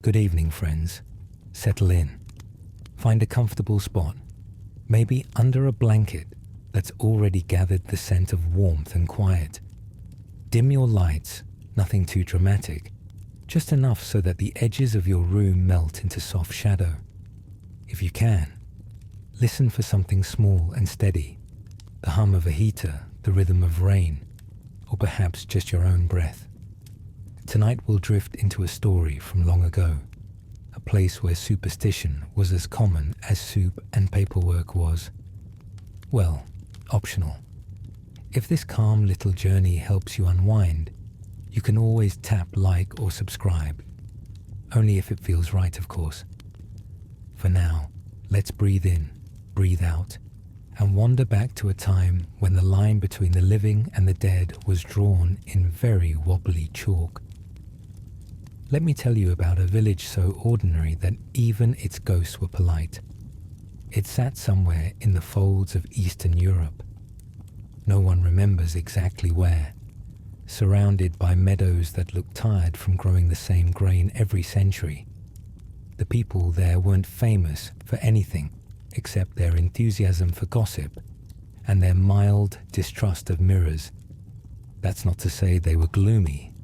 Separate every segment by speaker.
Speaker 1: Good evening, friends. Settle in. Find a comfortable spot, maybe under a blanket that's already gathered the scent of warmth and quiet. Dim your lights, nothing too dramatic, just enough so that the edges of your room melt into soft shadow. If you can, listen for something small and steady, the hum of a heater, the rhythm of rain, or perhaps just your own breath. Tonight we'll drift into a story from long ago, a place where superstition was as common as soup and paperwork was. Well, optional. If this calm little journey helps you unwind, you can always tap like or subscribe. Only if it feels right, of course. For now, let's breathe in, breathe out, and wander back to a time when the line between the living and the dead was drawn in very wobbly chalk. Let me tell you about a village so ordinary that even its ghosts were polite. It sat somewhere in the folds of Eastern Europe. No one remembers exactly where, surrounded by meadows that looked tired from growing the same grain every century. The people there weren't famous for anything except their enthusiasm for gossip and their mild distrust of mirrors. That's not to say they were gloomy.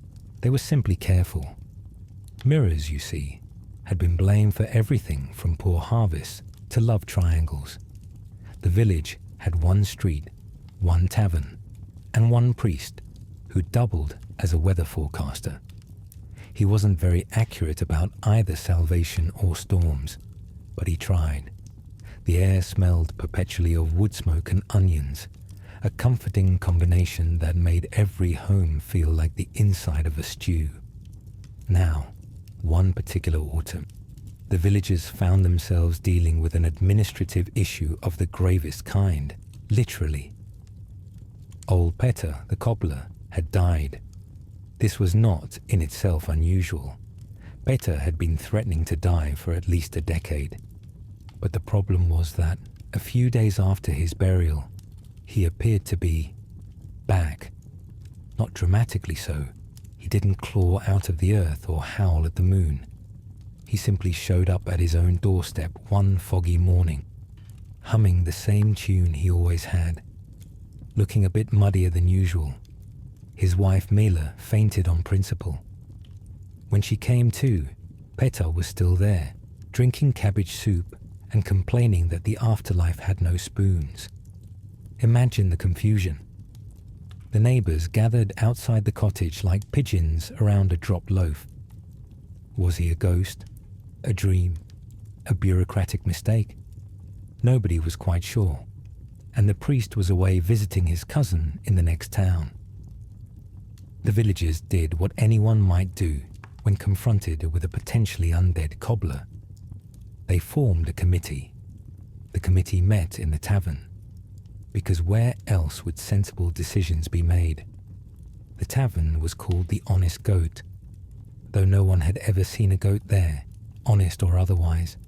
Speaker 1: They were simply careful. Mirrors, you see, had been blamed for everything from poor harvests to love triangles. The village had one street, one tavern, and one priest who doubled as a weather forecaster. He wasn't very accurate about either salvation or storms, but he tried. The air smelled perpetually of wood smoke and onions, a comforting combination that made every home feel like the inside of a stew. Now, one particular autumn, the villagers found themselves dealing with an administrative issue of the gravest kind, literally. Old Petter, the cobbler, had died. This was not in itself unusual. Petter had been threatening to die for at least a decade. But the problem was that, a few days after his burial, he appeared to be back. Not dramatically so. He didn't claw out of the earth or howl at the moon. He simply showed up at his own doorstep one foggy morning, humming the same tune he always had, looking a bit muddier than usual. His wife Mela fainted on principle. When she came to, Petter was still there, drinking cabbage soup and complaining that the afterlife had no spoons. Imagine the confusion. The neighbors gathered outside the cottage like pigeons around a dropped loaf. Was he a ghost? A dream? A bureaucratic mistake? Nobody was quite sure, and the priest was away visiting his cousin in the next town. The villagers did what anyone might do when confronted with a potentially undead cobbler. They formed a committee. The committee met in the tavern, because where else would sensible decisions be made? The tavern was called the Honest Goat, though no one had ever seen a goat there, honest or otherwise.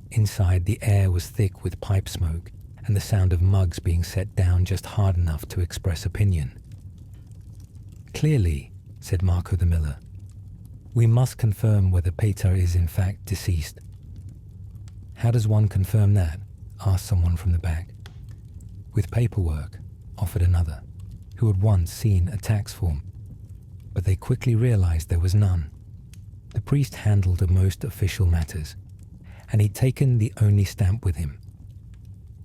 Speaker 1: Inside, the air was thick with pipe smoke and the sound of mugs being set down just hard enough to express opinion. "Clearly," said Marco the miller, "we must confirm whether Peter is in fact deceased." "How does one confirm that?" asked someone from the back. "With paperwork," offered another, who had once seen a tax form. But they quickly realized there was none. The priest handled the most official matters, and he'd taken the only stamp with him.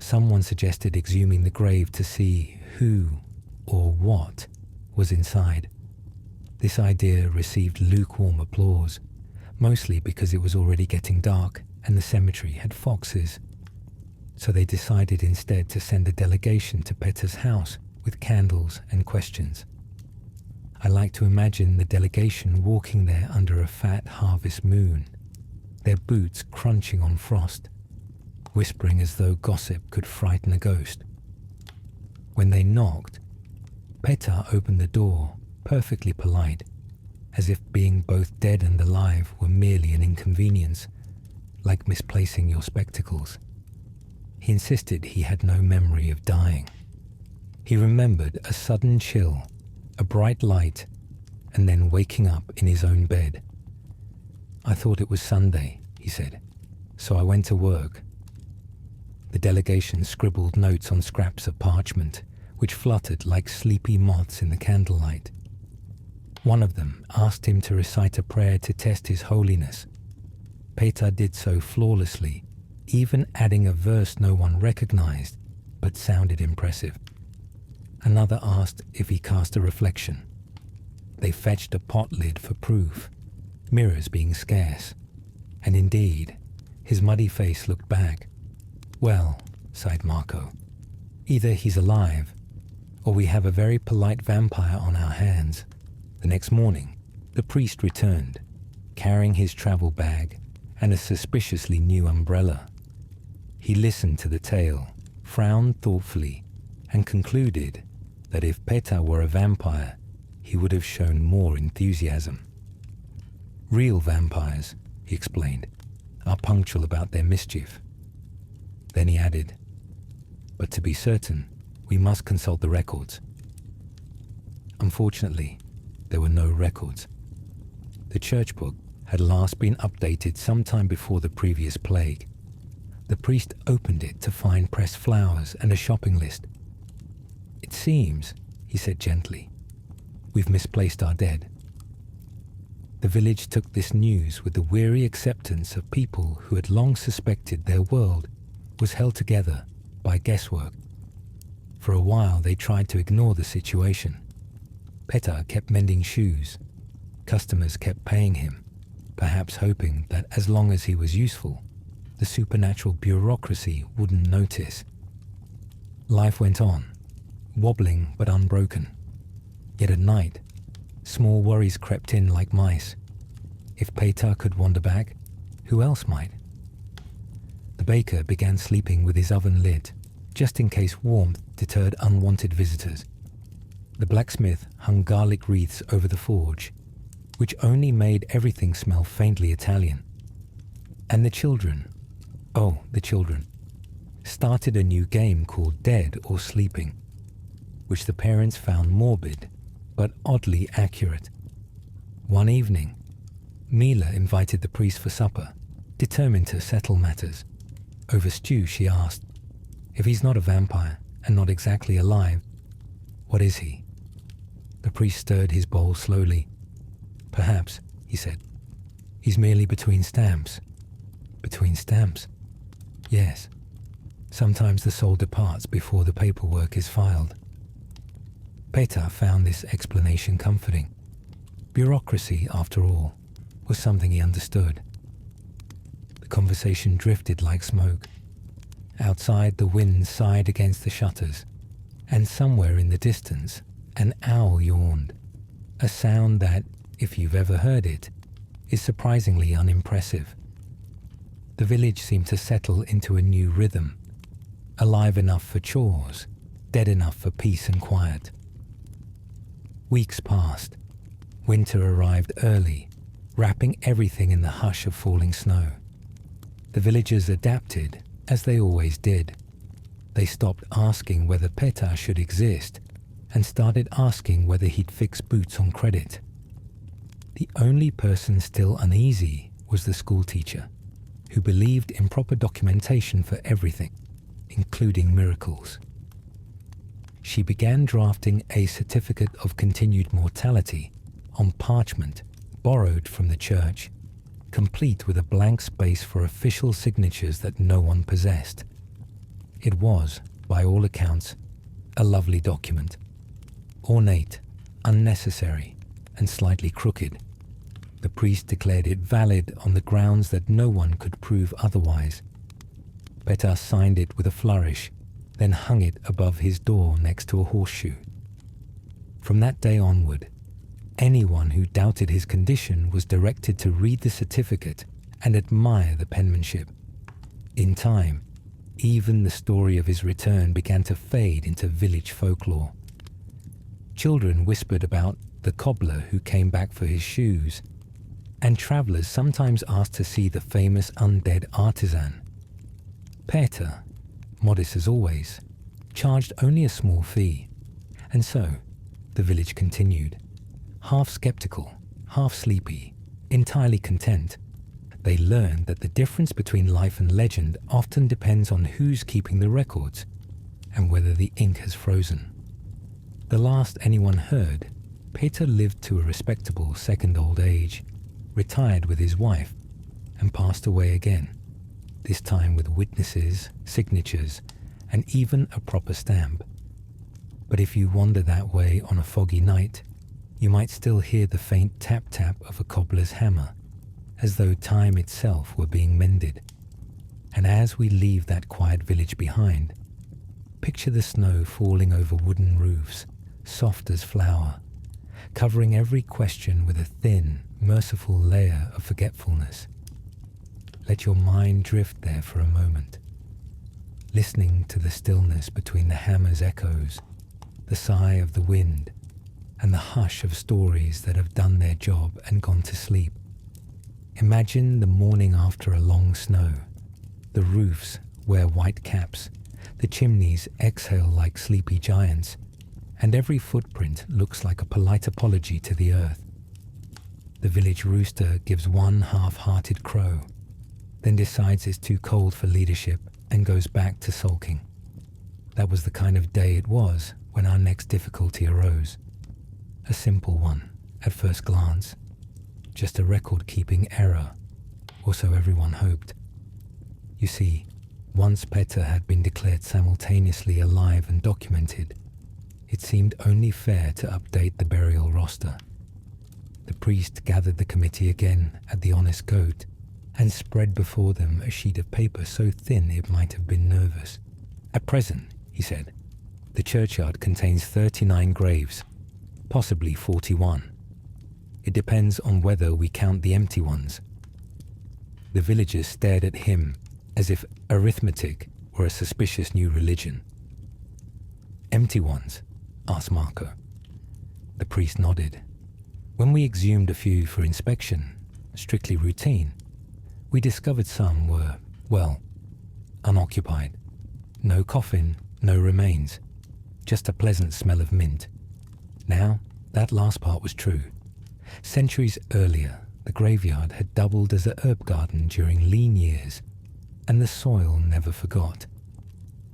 Speaker 1: Someone suggested exhuming the grave to see who or what was inside. This idea received lukewarm applause, mostly because it was already getting dark and the cemetery had foxes. So they decided instead to send a delegation to Petter's house with candles and questions. I like to imagine the delegation walking there under a fat harvest moon, their boots crunching on frost, whispering as though gossip could frighten a ghost. When they knocked, Petter opened the door, perfectly polite, as if being both dead and alive were merely an inconvenience, like misplacing your spectacles. He insisted he had no memory of dying. He remembered a sudden chill, a bright light, and then waking up in his own bed. I thought it was Sunday, he said, so I went to work. The delegation scribbled notes on scraps of parchment, which fluttered like sleepy moths in the candlelight. One of them asked him to recite a prayer to test his holiness. Peter did so flawlessly, even adding a verse no one recognized, but sounded impressive. Another asked if he cast a reflection. They fetched a pot lid for proof, mirrors being scarce, and indeed, his muddy face looked back. Well, sighed Marco, either he's alive, or we have a very polite vampire on our hands. The next morning, the priest returned, carrying his travel bag and a suspiciously new umbrella. He listened to the tale, frowned thoughtfully, and concluded that if Petar were a vampire, he would have shown more enthusiasm. Real vampires, he explained, are punctual about their mischief. Then he added, but to be certain, we must consult the records. Unfortunately, there were no records. The church book had last been updated sometime before the previous plague. The priest opened it to find pressed flowers and a shopping list. It seems, he said gently, we've misplaced our dead. The village took this news with the weary acceptance of people who had long suspected their world was held together by guesswork. For a while they tried to ignore the situation. Petar kept mending shoes. Customers kept paying him, perhaps hoping that as long as he was useful, the supernatural bureaucracy wouldn't notice. Life went on, wobbling but unbroken. Yet at night, small worries crept in like mice. If Petar could wander back, who else might? The baker began sleeping with his oven lit, just in case warmth deterred unwanted visitors. The blacksmith hung garlic wreaths over the forge, which only made everything smell faintly Italian. And the children, started a new game called Dead or Sleeping, which the parents found morbid but oddly accurate. One evening, Mila invited the priest for supper, determined to settle matters. Over stew, she asked, if he's not a vampire and not exactly alive, what is he? The priest stirred his bowl slowly. Perhaps, he said, he's merely between stamps. Between stamps? Yes. Sometimes the soul departs before the paperwork is filed. Petar found this explanation comforting. Bureaucracy, after all, was something he understood. The conversation drifted like smoke. Outside, the wind sighed against the shutters, and somewhere in the distance, an owl yawned, a sound that, if you've ever heard it, is surprisingly unimpressive. The village seemed to settle into a new rhythm, alive enough for chores, dead enough for peace and quiet. Weeks passed. Winter arrived early, wrapping everything in the hush of falling snow. The villagers adapted, as they always did. They stopped asking whether Petar should exist and started asking whether he'd fix boots on credit. The only person still uneasy was the schoolteacher, who believed in proper documentation for everything, including miracles. She began drafting a certificate of continued mortality on parchment borrowed from the church, complete with a blank space for official signatures that no one possessed. It was, by all accounts, a lovely document, ornate, unnecessary, and slightly crooked. The priest declared it valid on the grounds that no one could prove otherwise. Petar signed it with a flourish, then hung it above his door next to a horseshoe. From that day onward, anyone who doubted his condition was directed to read the certificate and admire the penmanship. In time, even the story of his return began to fade into village folklore. Children whispered about the cobbler who came back for his shoes, and travellers sometimes asked to see the famous undead artisan. Petar, modest as always, charged only a small fee, and so the village continued, half sceptical, half sleepy, entirely content, they learned that the difference between life and legend often depends on who's keeping the records and whether the ink has frozen. The last anyone heard, Peter lived to a respectable second old age, retired with his wife, and passed away again, this time with witnesses, signatures, and even a proper stamp. But if you wander that way on a foggy night, you might still hear the faint tap-tap of a cobbler's hammer, as though time itself were being mended. And as we leave that quiet village behind, picture the snow falling over wooden roofs, soft as flour, covering every question with a thin, merciful layer of forgetfulness. Let your mind drift there for a moment, listening to the stillness between the hammer's echoes, the sigh of the wind, and the hush of stories that have done their job and gone to sleep. Imagine the morning after a long snow. The roofs wear white caps, the chimneys exhale like sleepy giants, and every footprint looks like a polite apology to the earth. The village rooster gives one half-hearted crow, then decides it's too cold for leadership and goes back to sulking. That was the kind of day it was when our next difficulty arose. A simple one, at first glance. Just a record-keeping error, or so everyone hoped. You see, once Peter had been declared simultaneously alive and documented, it seemed only fair to update the burial roster. The priest gathered the committee again at the Honest Goat and spread before them a sheet of paper so thin it might have been nervous. At present, he said, the churchyard contains 39 graves, possibly 41. It depends on whether we count the empty ones. The villagers stared at him as if arithmetic were a suspicious new religion. Empty ones? Asked Marco. The priest nodded. When we exhumed a few for inspection, strictly routine, we discovered some were, well, unoccupied. No coffin, no remains, just a pleasant smell of mint. Now, that last part was true. Centuries earlier, the graveyard had doubled as a herb garden during lean years, and the soil never forgot.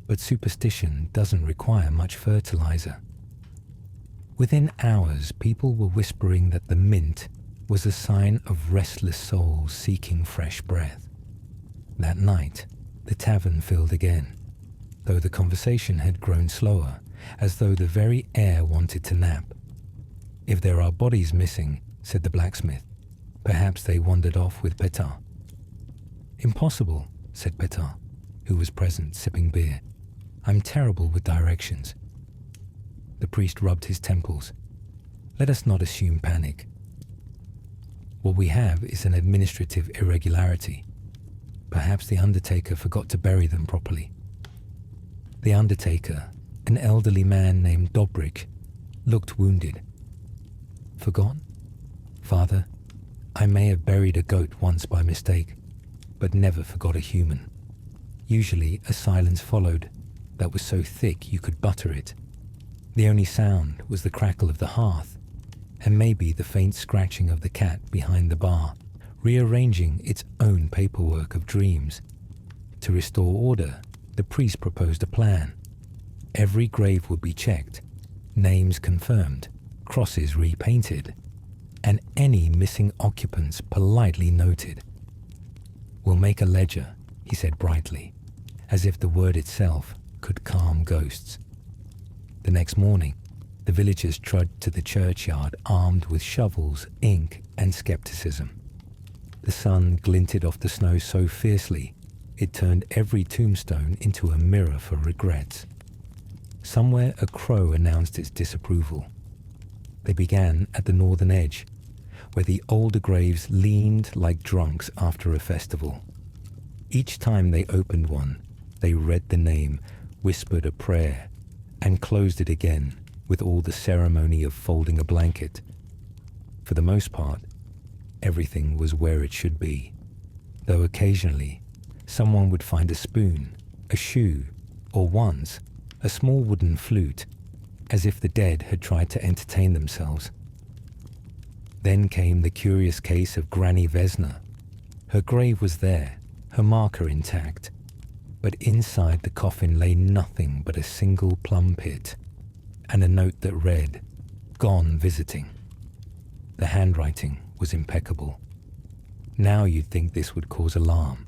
Speaker 1: But superstition doesn't require much fertilizer. Within hours, people were whispering that the mint was a sign of restless souls seeking fresh breath. That night, the tavern filled again, though the conversation had grown slower, as though the very air wanted to nap. If there are bodies missing, said the blacksmith, perhaps they wandered off with Petar. Impossible, said Petar, who was present sipping beer. I'm terrible with directions. The priest rubbed his temples. Let us not assume panic. What we have is an administrative irregularity. Perhaps the undertaker forgot to bury them properly. The undertaker, an elderly man named Dobrik, looked wounded. Forgot? Father, I may have buried a goat once by mistake, but never forgot a human. Usually a silence followed that was so thick you could butter it. The only sound was the crackle of the hearth, and maybe the faint scratching of the cat behind the bar, rearranging its own paperwork of dreams. To restore order, the priest proposed a plan. Every grave would be checked, names confirmed, crosses repainted, and any missing occupants politely noted. We'll make a ledger, he said brightly, as if the word itself could calm ghosts. The next morning, the villagers trudged to the churchyard armed with shovels, ink, and skepticism. The sun glinted off the snow so fiercely, it turned every tombstone into a mirror for regrets. Somewhere a crow announced its disapproval. They began at the northern edge, where the older graves leaned like drunks after a festival. Each time they opened one, they read the name, whispered a prayer, and closed it again with all the ceremony of folding a blanket. For the most part, everything was where it should be, though occasionally someone would find a spoon, a shoe, or once a small wooden flute, as if the dead had tried to entertain themselves. Then came the curious case of Granny Vesna, Her grave was there, her marker intact, but inside the coffin lay nothing but a single plum pit and a note that read, "Gone visiting." The handwriting was impeccable. Now you'd think this would cause alarm.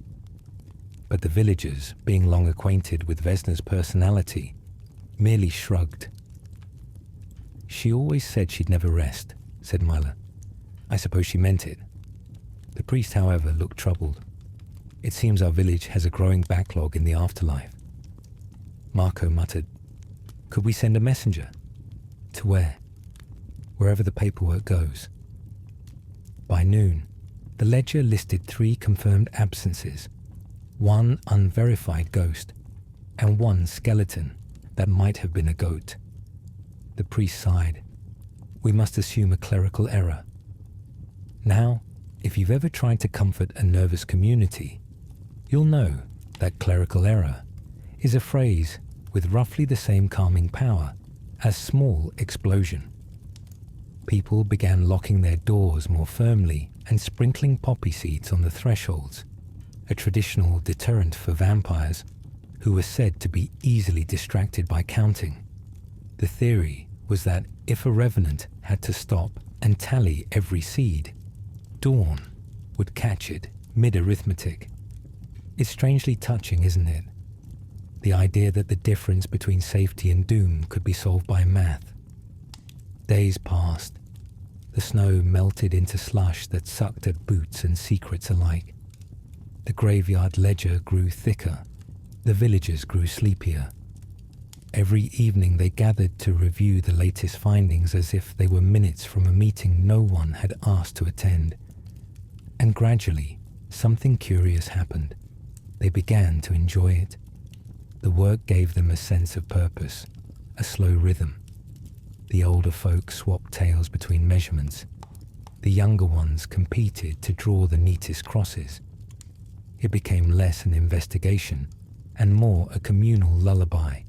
Speaker 1: But the villagers, being long acquainted with Vesna's personality, merely shrugged. "She always said she'd never rest," said Myla. "I suppose she meant it." The priest, however, looked troubled. "It seems our village has a growing backlog in the afterlife." Marco muttered, "Could we send a messenger?" "To where?" "Wherever the paperwork goes." By noon, the ledger listed 3 confirmed absences, 1 unverified ghost, and 1 skeleton that might have been a goat. The priest sighed. "We must assume a clerical error." Now, if you've ever tried to comfort a nervous community, you'll know that clerical error is a phrase with roughly the same calming power as small explosion. People began locking their doors more firmly and sprinkling poppy seeds on the thresholds, a traditional deterrent for vampires who were said to be easily distracted by counting. The theory was that if a revenant had to stop and tally every seed, Dawn would catch it mid-arithmetic. It's strangely touching, isn't it? The idea that the difference between safety and doom could be solved by math. Days passed. The snow melted into slush that sucked at boots and secrets alike. The graveyard ledger grew thicker. The villagers grew sleepier. Every evening they gathered to review the latest findings as if they were minutes from a meeting no one had asked to attend. And gradually, something curious happened. They began to enjoy it. The work gave them a sense of purpose, a slow rhythm. The older folk swapped tales between measurements. The younger ones competed to draw the neatest crosses. It became less an investigation and more a communal lullaby.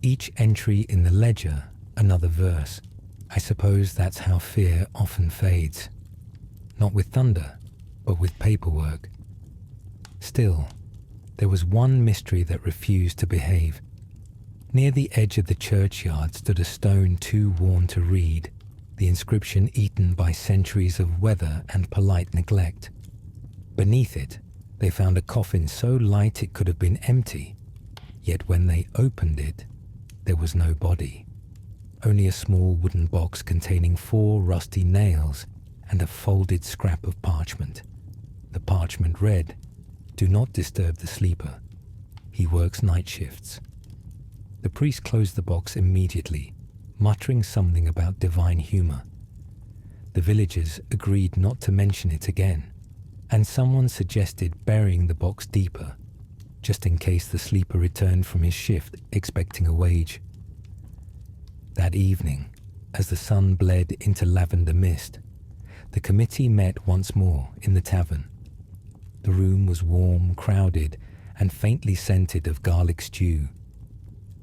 Speaker 1: Each entry in the ledger, another verse. I suppose that's how fear often fades. Not with thunder, but with paperwork. Still, there was one mystery that refused to behave. Near the edge of the churchyard stood a stone too worn to read, the inscription eaten by centuries of weather and polite neglect. Beneath it, they found a coffin so light it could have been empty, yet when they opened it, there was no body. Only a small wooden box containing 4 rusty nails and a folded scrap of parchment. The parchment read, "Do not disturb the sleeper. He works night shifts." The priest closed the box immediately, muttering something about divine humor. The villagers agreed not to mention it again, and someone suggested burying the box deeper, just in case the sleeper returned from his shift expecting a wage. That evening, as the sun bled into lavender mist, the committee met once more in the tavern. The room was warm, crowded, and faintly scented of garlic stew.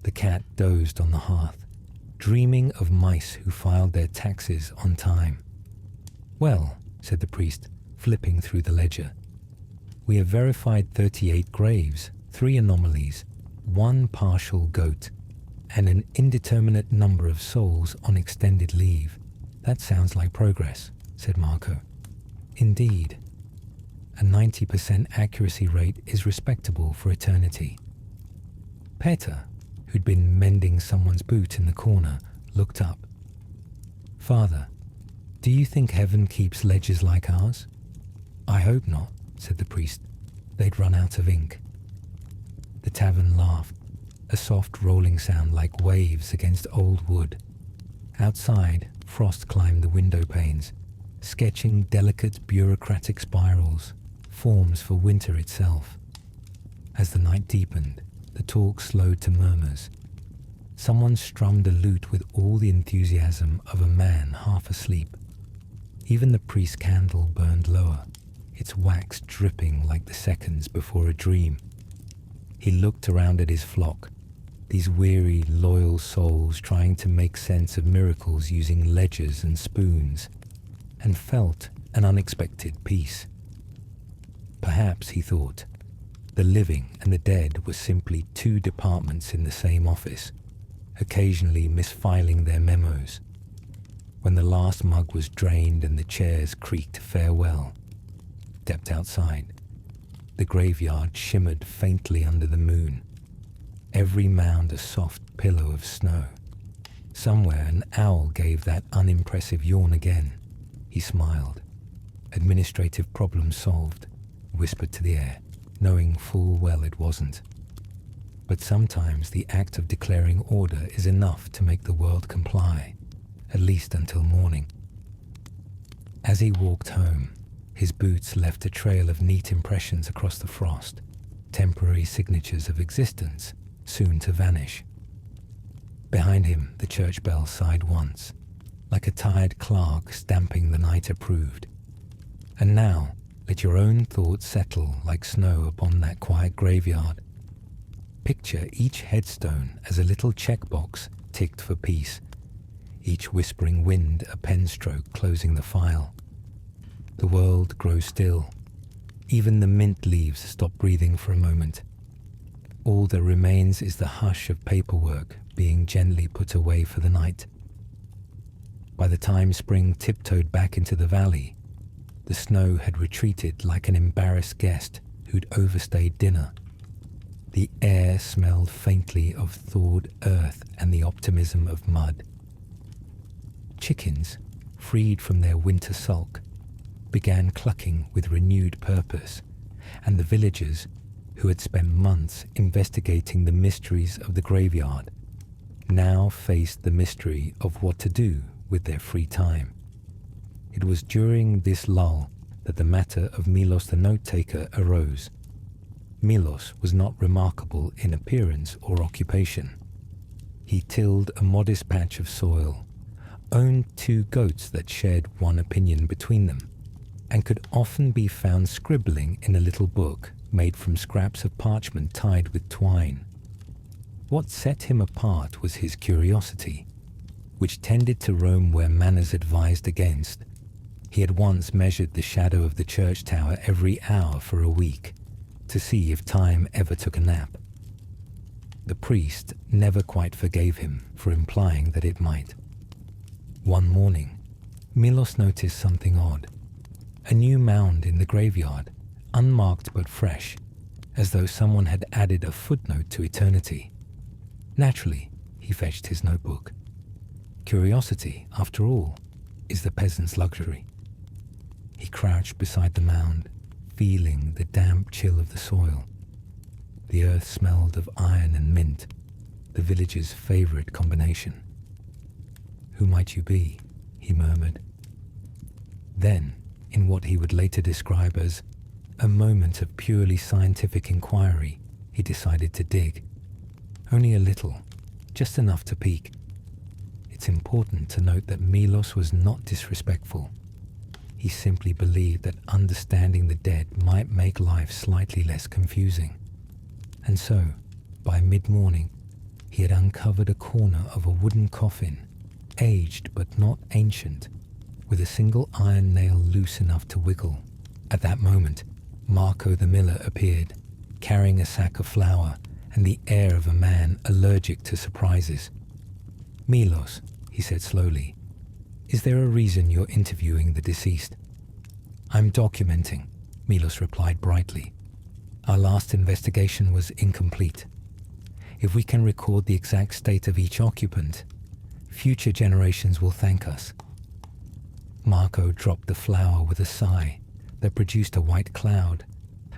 Speaker 1: The cat dozed on the hearth, dreaming of mice who filed their taxes on time. "Well," said the priest, flipping through the ledger, "we have verified 38 graves, 3 anomalies, 1 partial goat, and an indeterminate number of souls on extended leave. That sounds like progress," said Marco. "Indeed. A 90% accuracy rate is respectable for eternity." Peter, who'd been mending someone's boot in the corner, looked up. "Father, do you think heaven keeps ledgers like ours?" "I hope not," said the priest. "They'd run out of ink." The tavern laughed, a soft rolling sound like waves against old wood. Outside, frost climbed the window panes, sketching delicate bureaucratic spirals, forms for winter itself. As the night deepened, the talk slowed to murmurs. Someone strummed a lute with all the enthusiasm of a man half asleep. Even the priest's candle burned lower, its wax dripping like the seconds before a dream. He looked around at his flock, these weary, loyal souls trying to make sense of miracles using ledgers and spoons, and felt an unexpected peace. Perhaps, he thought, the living and the dead were simply two departments in the same office, occasionally misfiling their memos. When the last mug was drained and the chairs creaked farewell, stepped outside. The graveyard shimmered faintly under the moon, every mound a soft pillow of snow. Somewhere an owl gave that unimpressive yawn again. He smiled. Administrative problem solved, whispered to the air, knowing full well it wasn't. But sometimes the act of declaring order is enough to make the world comply, at least until morning. As he walked home, his boots left a trail of neat impressions across the frost, temporary signatures of existence, soon to vanish. Behind him, the church bell sighed once, like a tired clerk stamping the night approved. And now, let your own thoughts settle like snow upon that quiet graveyard. Picture each headstone as a little checkbox ticked for peace, each whispering wind a pen stroke closing the file. The world grows still. Even the mint leaves stop breathing for a moment. All that remains is the hush of paperwork being gently put away for the night. By the time spring tiptoed back into the valley, the snow had retreated like an embarrassed guest who'd overstayed dinner. The air smelled faintly of thawed earth and the optimism of mud. Chickens, freed from their winter sulk, began clucking with renewed purpose, and the villagers, who had spent months investigating the mysteries of the graveyard, now faced the mystery of what to do with their free time. It was during this lull that the matter of Milos the note-taker arose. Milos was not remarkable in appearance or occupation. He tilled a modest patch of soil, owned 2 goats that shared one opinion between them, and could often be found scribbling in a little book made from scraps of parchment tied with twine. What set him apart was his curiosity, which tended to roam where manners advised against. He had once measured the shadow of the church tower every hour for a week, to see if time ever took a nap. The priest never quite forgave him for implying that it might. One morning, Milos noticed something odd. A new mound in the graveyard, unmarked but fresh, as though someone had added a footnote to eternity. Naturally, he fetched his notebook. Curiosity, after all, is the peasant's luxury. He crouched beside the mound, feeling the damp chill of the soil. The earth smelled of iron and mint, the village's favorite combination. "Who might you be?" he murmured. Then, in what he would later describe as a moment of purely scientific inquiry, he decided to dig. Only a little, just enough to peek. It's important to note that Milos was not disrespectful. He simply believed that understanding the dead might make life slightly less confusing. And so, by mid-morning, he had uncovered a corner of a wooden coffin, aged but not ancient, with a single iron nail loose enough to wiggle. At that moment, Marco the miller appeared, carrying a sack of flour and the air of a man allergic to surprises. "Milos," he said slowly, "is there a reason you're interviewing the deceased?" "I'm documenting," Milos replied brightly. "Our last investigation was incomplete. If we can record the exact state of each occupant, future generations will thank us." Marco dropped the flour with a sigh that produced a white cloud,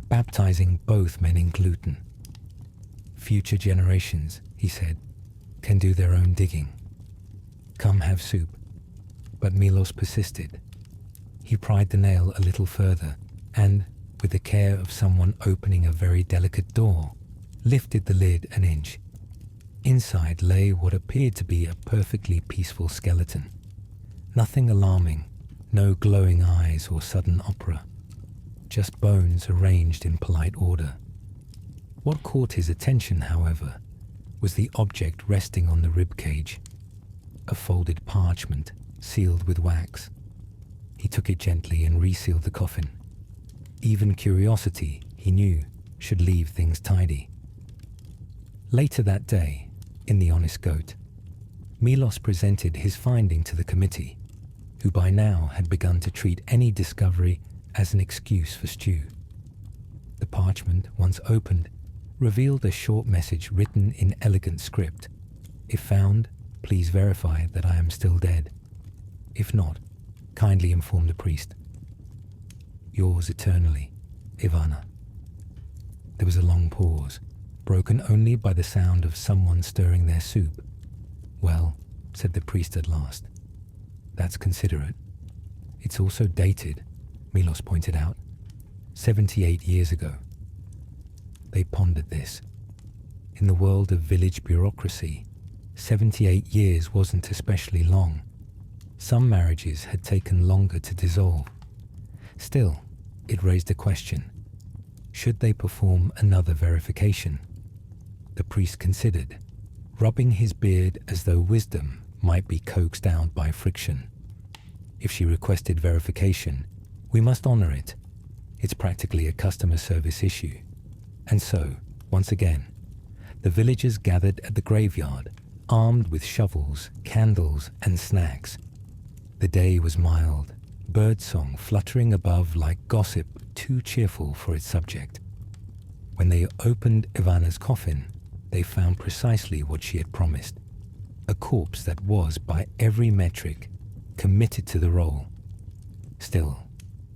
Speaker 1: baptizing both men in gluten. "Future generations," he said, "can do their own digging. Come have soup." But Milos persisted. He pried the nail a little further and, with the care of someone opening a very delicate door, lifted the lid an inch. Inside lay what appeared to be a perfectly peaceful skeleton. Nothing alarming, no glowing eyes or sudden opera, just bones arranged in polite order. What caught his attention, however, was the object resting on the rib cage, a folded parchment sealed with wax. He took it gently and resealed the coffin. even curiosity, he knew, should leave things tidy. Later that day, in the Honest Goat, Milos presented his finding to the committee, who by now had begun to treat any discovery as an excuse for stew. The parchment, once opened, revealed a short message written in elegant script. If found, please verify that I am still dead. If not, kindly inform the priest. Yours eternally, Ivana. There was a long pause, broken only by the sound of someone stirring their soup. Well, said the priest at last, that's considerate. It's also dated, Milos pointed out, 78 years ago. They pondered this. In the world of village bureaucracy, 78 years wasn't especially long. Some marriages had taken longer to dissolve. Still, it raised a question. Should they perform another verification? The priest considered, rubbing his beard as though wisdom might be coaxed out by friction. If she requested verification, we must honor it. It's practically a customer service issue. And so, once again, the villagers gathered at the graveyard, armed with shovels, candles, and snacks. The day was mild, birdsong fluttering above like gossip too cheerful for its subject. When they opened Ivana's coffin, they found precisely what she had promised, a corpse that was, by every metric, committed to the role. Still,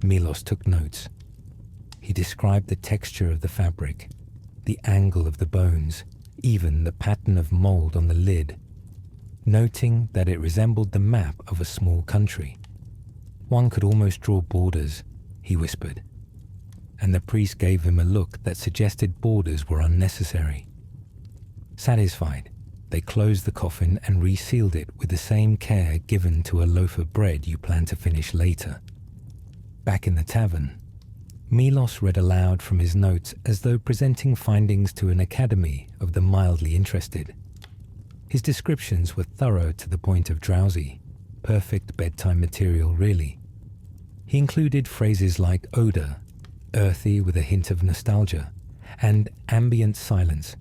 Speaker 1: Milos took notes. He described the texture of the fabric, the angle of the bones, even the pattern of mold on the lid, noting that it resembled the map of a small country. One could almost draw borders, he whispered, and the priest gave him a look that suggested borders were unnecessary. Satisfied, they closed the coffin and resealed it with the same care given to a loaf of bread you plan to finish later. Back in the tavern, Milos read aloud from his notes as though presenting findings to an academy of the mildly interested. His descriptions were thorough to the point of drowsy, perfect bedtime material really. He included phrases like odor, earthy with a hint of nostalgia, and ambient silence,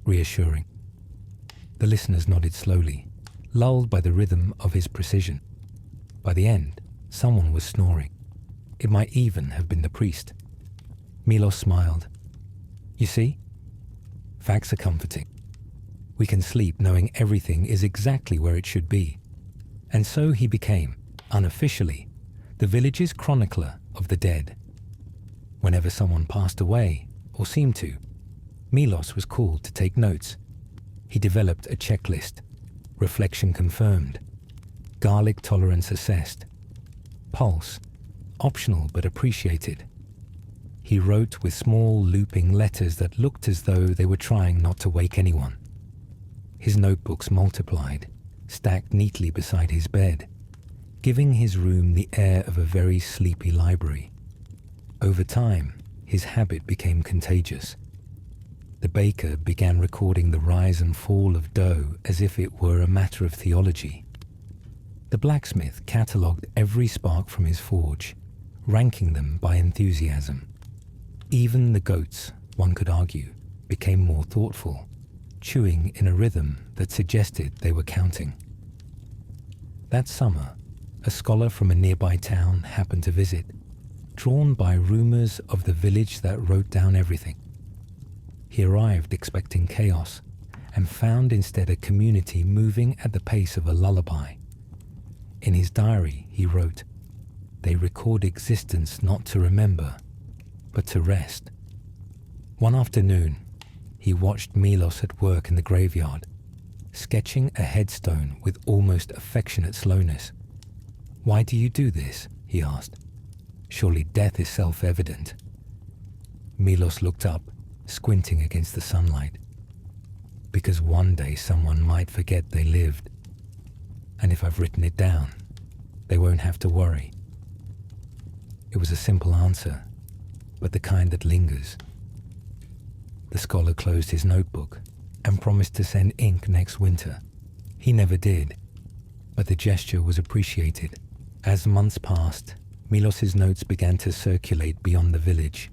Speaker 1: reassuring. The listeners nodded slowly, lulled by the rhythm of his precision. By the end, someone was snoring. It might even have been the priest. Milos smiled. You see? Facts are comforting. We can sleep knowing everything is exactly where it should be. And so he became, unofficially, the village's chronicler of the dead. Whenever someone passed away, or seemed to, Milos was called to take notes. He developed a checklist, reflection confirmed, garlic tolerance assessed, pulse, optional but appreciated. He wrote with small looping letters that looked as though they were trying not to wake anyone. His notebooks multiplied, stacked neatly beside his bed, giving his room the air of a very sleepy library. Over time, his habit became contagious. The baker began recording the rise and fall of dough as if it were a matter of theology. The blacksmith catalogued every spark from his forge, ranking them by enthusiasm. Even the goats, one could argue, became more thoughtful, chewing in a rhythm that suggested they were counting. That summer, a scholar from a nearby town happened to visit, drawn by rumors of the village that wrote down everything. He arrived expecting chaos and found instead a community moving at the pace of a lullaby. In his diary, he wrote, "They record existence not to remember, but to rest." One afternoon, he watched Milos at work in the graveyard, sketching a headstone with almost affectionate slowness. "Why do you do this?" he asked. "Surely death is self-evident." Milos looked up, squinting against the sunlight. "Because one day someone might forget they lived. And if I've written it down, they won't have to worry." It was a simple answer, but the kind that lingers. The scholar closed his notebook and promised to send ink next winter. He never did, but the gesture was appreciated. As months passed, Milos's notes began to circulate beyond the village.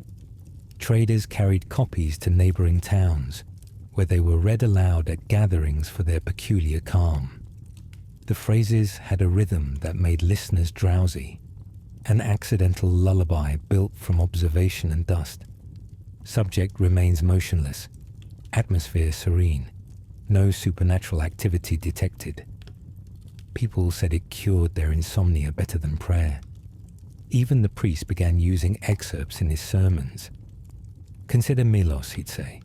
Speaker 1: Traders carried copies to neighboring towns, where they were read aloud at gatherings for their peculiar calm. The phrases had a rhythm that made listeners drowsy, an accidental lullaby built from observation and dust. Subject remains motionless, atmosphere serene, no supernatural activity detected. People said it cured their insomnia better than prayer. Even the priest began using excerpts in his sermons. Consider Milos, he'd say,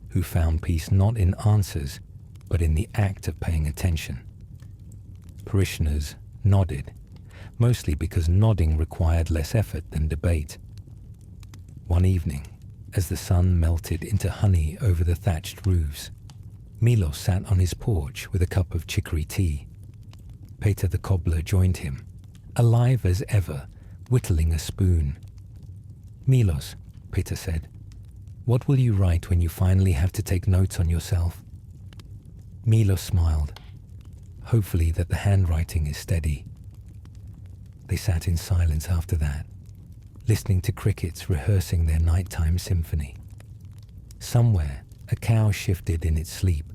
Speaker 1: who found peace not in answers, but in the act of paying attention. Parishioners nodded, mostly because nodding required less effort than debate. One evening, as the sun melted into honey over the thatched roofs, Milos sat on his porch with a cup of chicory tea. Peter the cobbler joined him, alive as ever, whittling a spoon. "Milos," Peter said, "what will you write when you finally have to take notes on yourself?" Milos smiled, hopefully that the handwriting is steady. They sat in silence after that, listening to crickets rehearsing their nighttime symphony. Somewhere, a cow shifted in its sleep,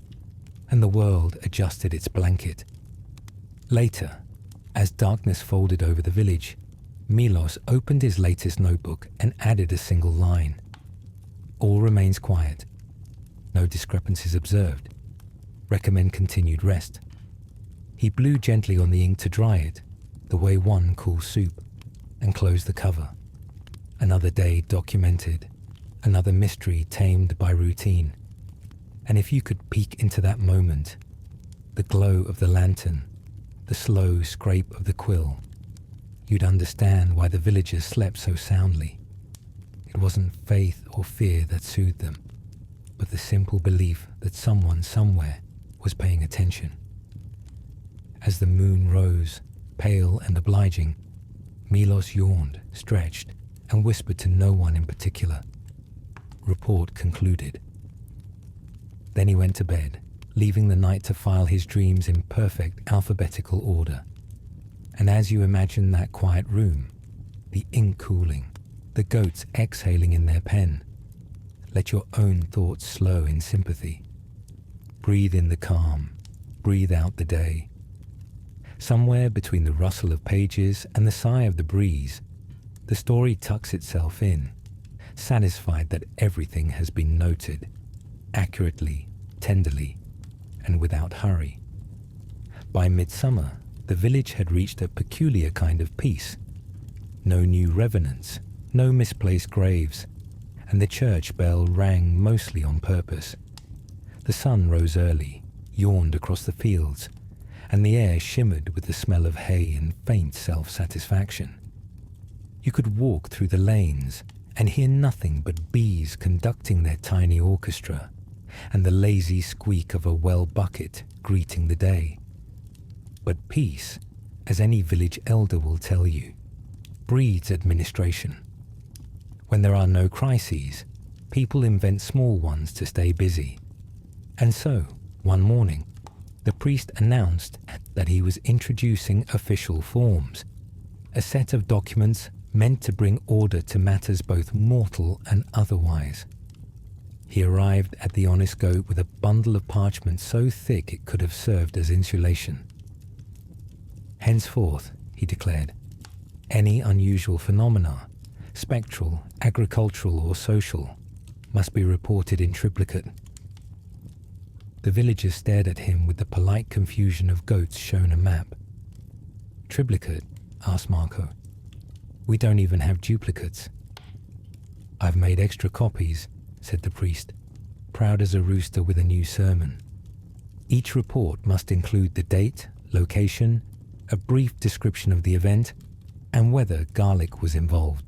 Speaker 1: and the world adjusted its blanket. Later, as darkness folded over the village, Milos opened his latest notebook and added a single line. "All remains quiet. No discrepancies observed. Recommend continued rest." He blew gently on the ink to dry it, the way one cools soup, and closed the cover. Another day documented, another mystery tamed by routine. And if you could peek into that moment, the glow of the lantern, the slow scrape of the quill, you'd understand why the villagers slept so soundly. It wasn't faith or fear that soothed them, but the simple belief that someone somewhere was paying attention. As the moon rose, pale and obliging, Milos yawned, stretched, and whispered to no one in particular. Report concluded. Then he went to bed, leaving the night to file his dreams in perfect alphabetical order. And as you imagine that quiet room, the ink cooling, the goats exhaling in their pen, let your own thoughts slow in sympathy. Breathe in the calm, breathe out the day. Somewhere between the rustle of pages and the sigh of the breeze, the story tucks itself in, satisfied that everything has been noted, accurately, tenderly, and without hurry. By midsummer, the village had reached a peculiar kind of peace. No new revenants, no misplaced graves, and the church bell rang mostly on purpose. The sun rose early, yawned across the fields, and the air shimmered with the smell of hay and faint self-satisfaction. You could walk through the lanes and hear nothing but bees conducting their tiny orchestra, and the lazy squeak of a well bucket greeting the day. But peace, as any village elder will tell you, breeds administration. When there are no crises, people invent small ones to stay busy. And so, one morning, the priest announced that he was introducing official forms, a set of documents meant to bring order to matters both mortal and otherwise. He arrived at the honest goat with a bundle of parchment so thick it could have served as insulation. Henceforth, he declared, any unusual phenomena, spectral, agricultural or social, must be reported in triplicate. The villagers stared at him with the polite confusion of goats shown a map. "Triplicate?" asked Marco. "We don't even have duplicates." "I've made extra copies," said the priest, proud as a rooster with a new sermon. Each report must include the date, location, a brief description of the event, and whether garlic was involved.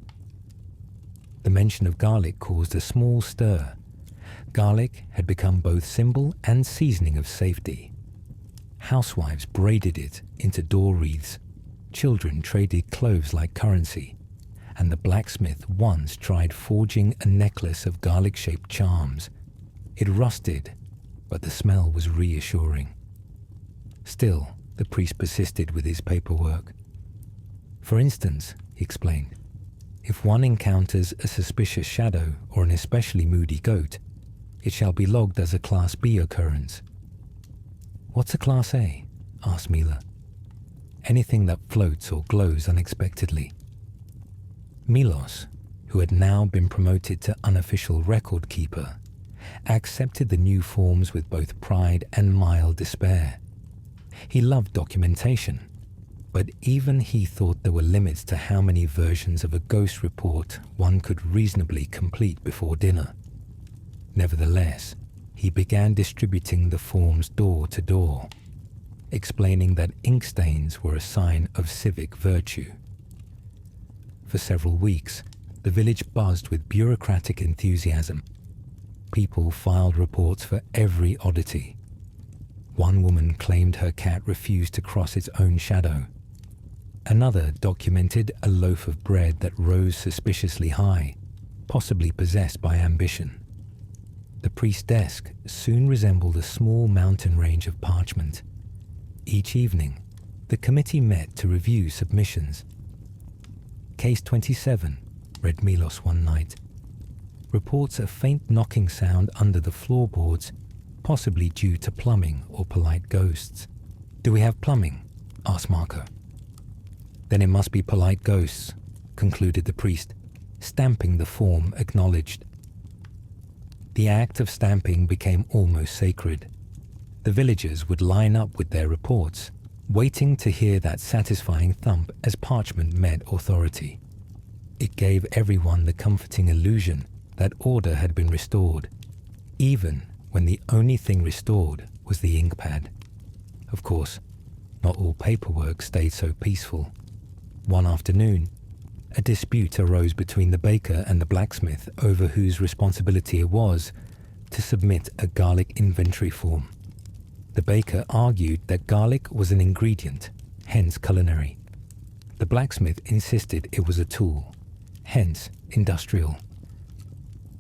Speaker 1: The mention of garlic caused a small stir. Garlic had become both symbol and seasoning of safety. Housewives braided it into door wreaths, children traded cloves like currency, and the blacksmith once tried forging a necklace of garlic-shaped charms. It rusted, but the smell was reassuring. Still, the priest persisted with his paperwork. For instance, he explained. If one encounters a suspicious shadow or an especially moody goat, it shall be logged as a Class B occurrence. What's a Class A? Asked Mila. Anything that floats or glows unexpectedly. Milos, who had now been promoted to unofficial record keeper, accepted the new forms with both pride and mild despair. He loved documentation, but even he thought there were limits to how many versions of a ghost report one could reasonably complete before dinner. Nevertheless, he began distributing the forms door to door, explaining that ink stains were a sign of civic virtue. For several weeks, the village buzzed with bureaucratic enthusiasm. People filed reports for every oddity. One woman claimed her cat refused to cross its own shadow. Another documented a loaf of bread that rose suspiciously high, possibly possessed by ambition. The priest's desk soon resembled a small mountain range of parchment. Each evening, the committee met to review submissions. Case 27, read Milos one night, reports a faint knocking sound under the floorboards, possibly due to plumbing or polite ghosts. Do we have plumbing? Asked Marco. Then it must be polite ghosts, concluded the priest, stamping the form acknowledged. The act of stamping became almost sacred. The villagers would line up with their reports, waiting to hear that satisfying thump as parchment met authority. It gave everyone the comforting illusion that order had been restored, even when the only thing restored was the ink pad. Of course, not all paperwork stayed so peaceful. One afternoon, a dispute arose between the baker and the blacksmith over whose responsibility it was to submit a garlic inventory form. The baker argued that garlic was an ingredient, hence culinary. The blacksmith insisted it was a tool, hence industrial.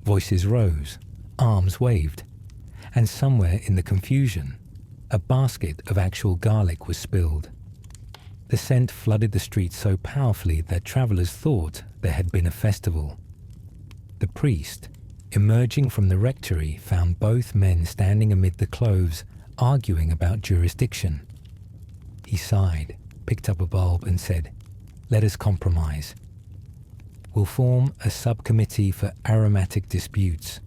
Speaker 1: Voices rose, arms waved, and somewhere in the confusion, a basket of actual garlic was spilled. The scent flooded the streets so powerfully that travelers thought there had been a festival. The priest, emerging from the rectory, found both men standing amid the cloves, arguing about jurisdiction. He sighed, picked up a bulb and said, "Let us compromise. We'll form a subcommittee for aromatic disputes."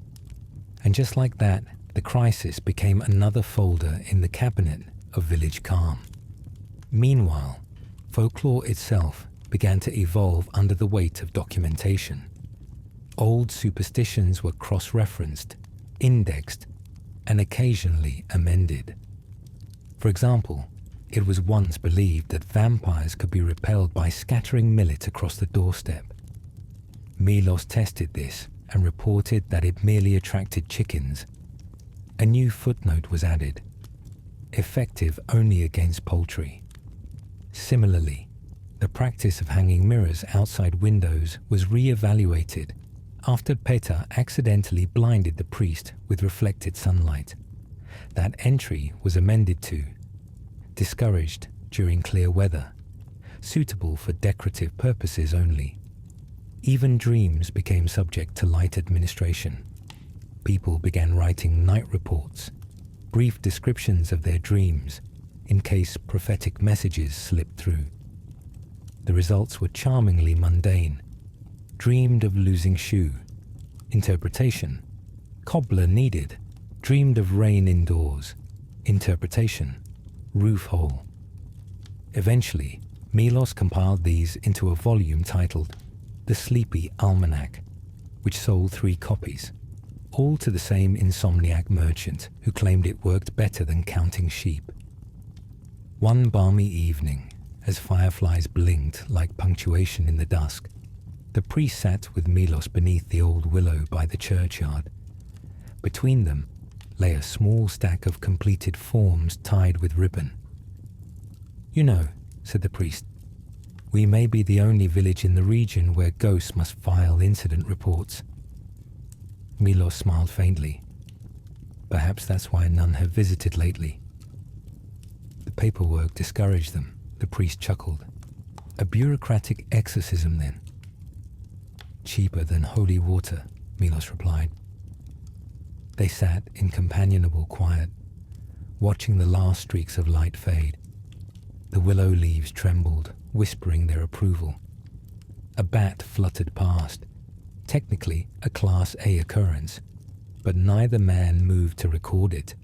Speaker 1: And just like that, the crisis became another folder in the cabinet of village calm. Meanwhile, folklore itself began to evolve under the weight of documentation. Old superstitions were cross-referenced, indexed, and occasionally amended. For example, it was once believed that vampires could be repelled by scattering millet across the doorstep. Milos tested this and reported that it merely attracted chickens. A new footnote was added, effective only against poultry. Similarly, the practice of hanging mirrors outside windows was re-evaluated after Petar accidentally blinded the priest with reflected sunlight. That entry was amended to discouraged during clear weather, suitable for decorative purposes only. Even dreams became subject to light administration. People began writing night reports, brief descriptions of their dreams, in case prophetic messages slipped through. The results were charmingly mundane. Dreamed of losing shoe. Interpretation. Cobbler needed. Dreamed of rain indoors. Interpretation. Roof hole. Eventually, Milos compiled these into a volume titled The Sleepy Almanac, which sold 3 copies, all to the same insomniac merchant who claimed it worked better than counting sheep. One balmy evening, as fireflies blinked like punctuation in the dusk, the priest sat with Milos beneath the old willow by the churchyard. Between them lay a small stack of completed forms tied with ribbon. "You know," said the priest, "we may be the only village in the region where ghosts must file incident reports." Milos smiled faintly. "Perhaps that's why none have visited lately." The paperwork discouraged them, the priest chuckled. A bureaucratic exorcism, then. Cheaper than holy water, Milos replied. They sat in companionable quiet, watching the last streaks of light fade. The willow leaves trembled, whispering their approval. A bat fluttered past, technically a Class A occurrence, but neither man moved to record it.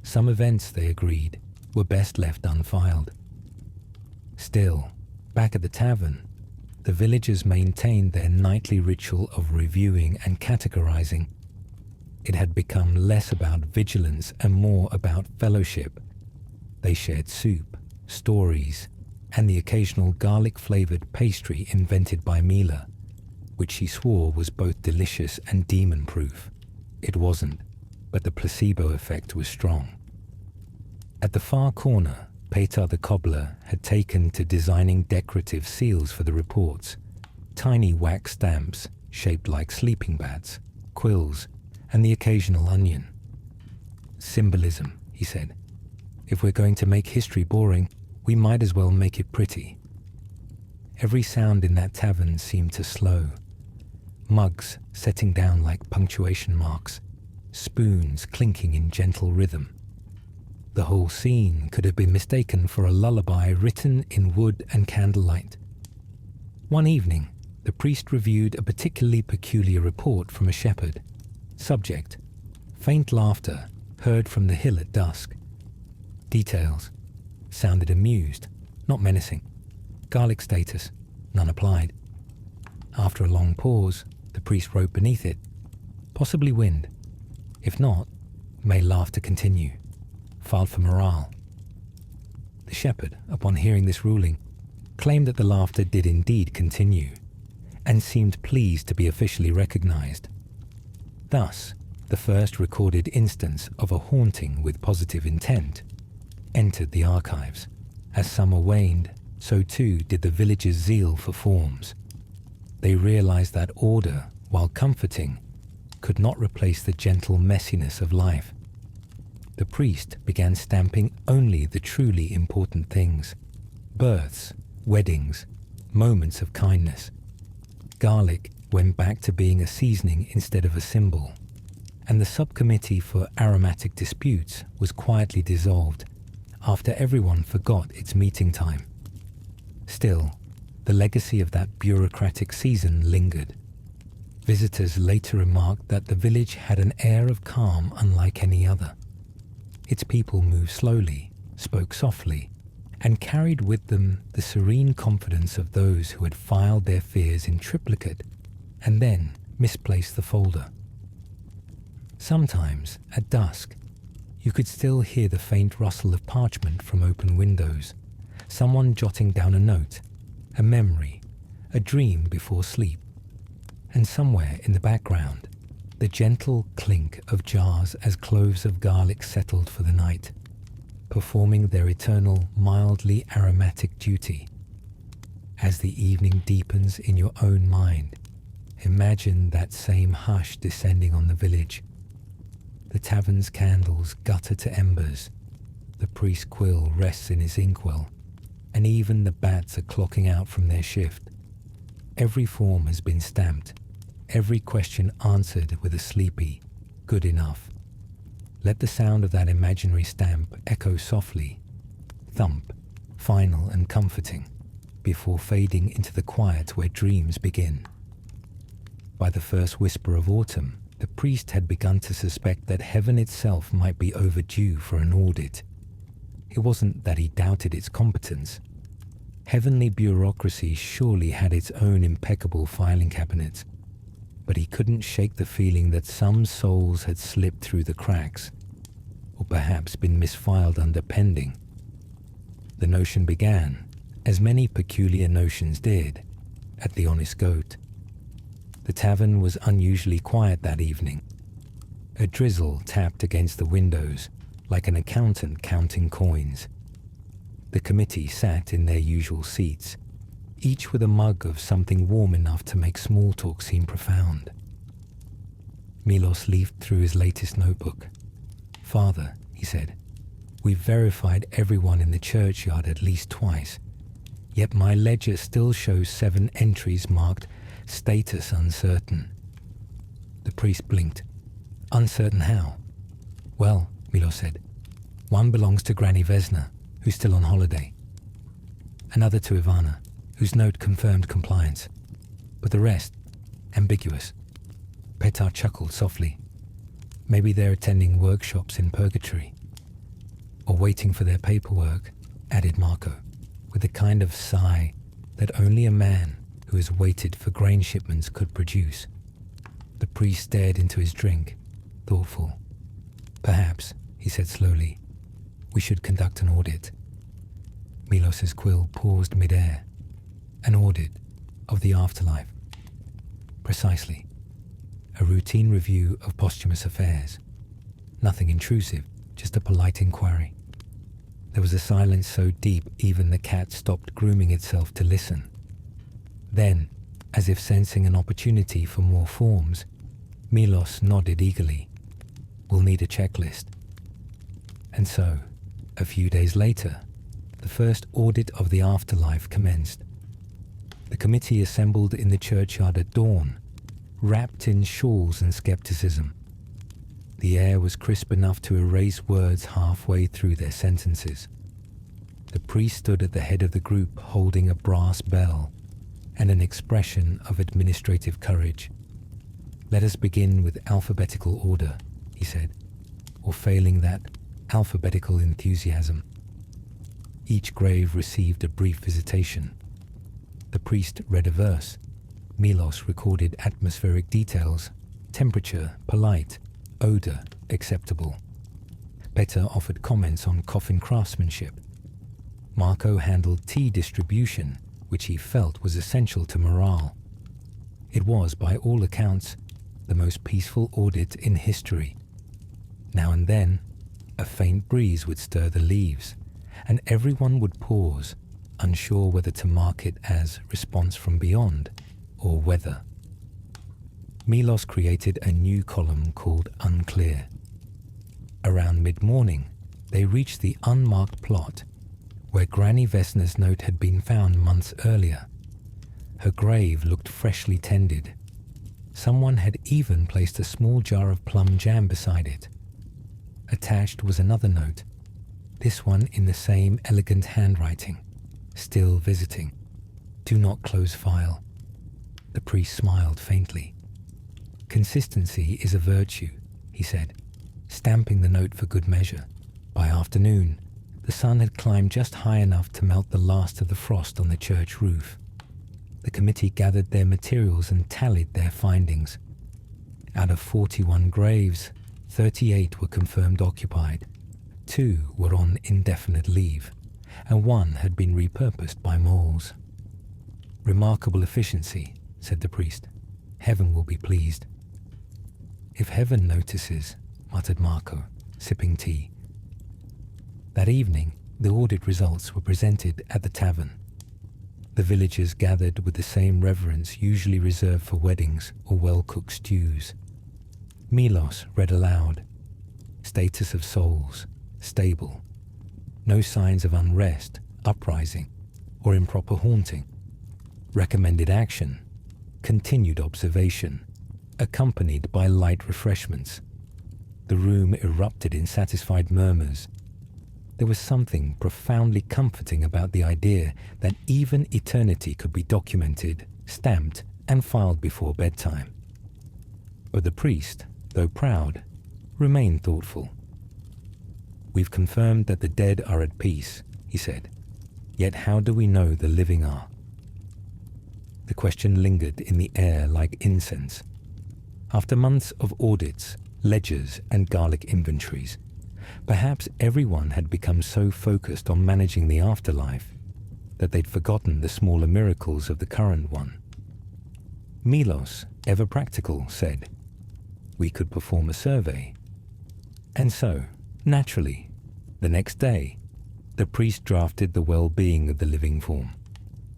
Speaker 1: Some events, they agreed, were best left unfiled. Still, back at the tavern, the villagers maintained their nightly ritual of reviewing and categorizing. It had become less about vigilance and more about fellowship. They shared soup, stories, and the occasional garlic-flavored pastry invented by Mila, which she swore was both delicious and demon-proof. It wasn't, but the placebo effect was strong. At the far corner, Petar the cobbler had taken to designing decorative seals for the reports, tiny wax stamps shaped like sleeping bags, quills, and the occasional onion. Symbolism, he said. If we're going to make history boring, we might as well make it pretty. Every sound in that tavern seemed to slow. Mugs setting down like punctuation marks, spoons clinking in gentle rhythm. The whole scene could have been mistaken for a lullaby written in wood and candlelight. One evening, the priest reviewed a particularly peculiar report from a shepherd. Subject: faint laughter heard from the hill at dusk. Details: sounded amused, not menacing. Garlic status: none applied. After a long pause, the priest wrote beneath it: possibly wind. If not, may laughter continue. Filed for morale. The shepherd, upon hearing this ruling, claimed that the laughter did indeed continue, and seemed pleased to be officially recognized. Thus, the first recorded instance of a haunting with positive intent entered the archives. As summer waned, so too did the villagers' zeal for forms. They realized that order, while comforting, could not replace the gentle messiness of life. The priest began stamping only the truly important things: births, weddings, moments of kindness. Garlic went back to being a seasoning instead of a symbol, and the subcommittee for aromatic disputes was quietly dissolved after everyone forgot its meeting time. Still, the legacy of that bureaucratic season lingered. Visitors later remarked that the village had an air of calm unlike any other. Its people moved slowly, spoke softly, and carried with them the serene confidence of those who had filed their fears in triplicate and then misplaced the folder. Sometimes, at dusk, you could still hear the faint rustle of parchment from open windows, someone jotting down a note, a memory, a dream before sleep. And somewhere in the background, the gentle clink of jars as cloves of garlic settled for the night, performing their eternal, mildly aromatic duty. As the evening deepens in your own mind, imagine that same hush descending on the village. The tavern's candles gutter to embers, the priest's quill rests in his inkwell, and even the bats are clocking out from their shift. Every form has been stamped, every question answered with a sleepy, good enough. Let the sound of that imaginary stamp echo softly, thump, final and comforting, before fading into the quiet where dreams begin. By the first whisper of autumn, the priest had begun to suspect that heaven itself might be overdue for an audit. It wasn't that he doubted its competence. Heavenly bureaucracy surely had its own impeccable filing cabinets, but he couldn't shake the feeling that some souls had slipped through the cracks, or perhaps been misfiled under pending. The notion began, as many peculiar notions did, at the Honest Goat. The tavern was unusually quiet that evening. A drizzle tapped against the windows, like an accountant counting coins. The committee sat in their usual seats, each with a mug of something warm enough to make small talk seem profound. Milos leafed through his latest notebook. "Father," he said, "we've verified everyone in the churchyard at least twice. Yet my ledger still shows 7 entries marked status uncertain. The priest blinked. Uncertain how? Well, Milos said, one belongs to Granny Vesna, who's still on holiday. Another to Ivana, whose note confirmed compliance. But the rest, ambiguous. Petar chuckled softly. Maybe they're attending workshops in purgatory. Or waiting for their paperwork, added Marco, with the kind of sigh that only a man who has waited for grain shipments could produce. The priest stared into his drink, thoughtful. Perhaps, he said slowly, we should conduct an audit. Milos's quill paused mid-air. An audit of the afterlife. Precisely. A routine review of posthumous affairs. Nothing intrusive, just a polite inquiry. There was a silence so deep even the cat stopped grooming itself to listen. Then, as if sensing an opportunity for more forms, Milos nodded eagerly. We'll need a checklist. And so, a few days later, the first audit of the afterlife commenced. The committee assembled in the churchyard at dawn, wrapped in shawls and skepticism. The air was crisp enough to erase words halfway through their sentences. The priest stood at the head of the group holding a brass bell and an expression of administrative courage. Let us begin with alphabetical order, he said, or failing that, alphabetical enthusiasm. Each grave received a brief visitation. The priest read a verse. Milos recorded atmospheric details, temperature, polite, odor, acceptable. Petar offered comments on coffin craftsmanship. Marco handled tea distribution, which he felt was essential to morale. It was, by all accounts, the most peaceful audit in history. Now and then, a faint breeze would stir the leaves, and everyone would pause, unsure whether to mark it as response from beyond or weather. Milos created a new column called Unclear. Around mid-morning, they reached the unmarked plot where Granny Vesna's note had been found months earlier. Her grave looked freshly tended. Someone had even placed a small jar of plum jam beside it. Attached was another note, this one in the same elegant handwriting. Still visiting. Do not close file. The priest smiled faintly. Consistency is a virtue, he said, stamping the note for good measure. By afternoon, the sun had climbed just high enough to melt the last of the frost on the church roof. The committee gathered their materials and tallied their findings. Out of 41 graves, 38 were confirmed occupied. 2 were on indefinite leave, and 1 had been repurposed by moles. Remarkable efficiency, said the priest. Heaven will be pleased. If heaven notices, muttered Marco, sipping tea. That evening, the audit results were presented at the tavern. The villagers gathered with the same reverence usually reserved for weddings or well-cooked stews. Milos read aloud. Status of souls, stable. No signs of unrest, uprising, or improper haunting. Recommended action, continued observation, accompanied by light refreshments. The room erupted in satisfied murmurs. There was something profoundly comforting about the idea that even eternity could be documented, stamped, and filed before bedtime. But the priest, though proud, remained thoughtful. We've confirmed that the dead are at peace, he said. Yet how do we know the living are? The question lingered in the air like incense. After months of audits, ledgers, and garlic inventories, perhaps everyone had become so focused on managing the afterlife that they'd forgotten the smaller miracles of the current one. Milos, ever practical, said, we could perform a survey. And so, naturally, the next day, the priest drafted the well-being of the living form.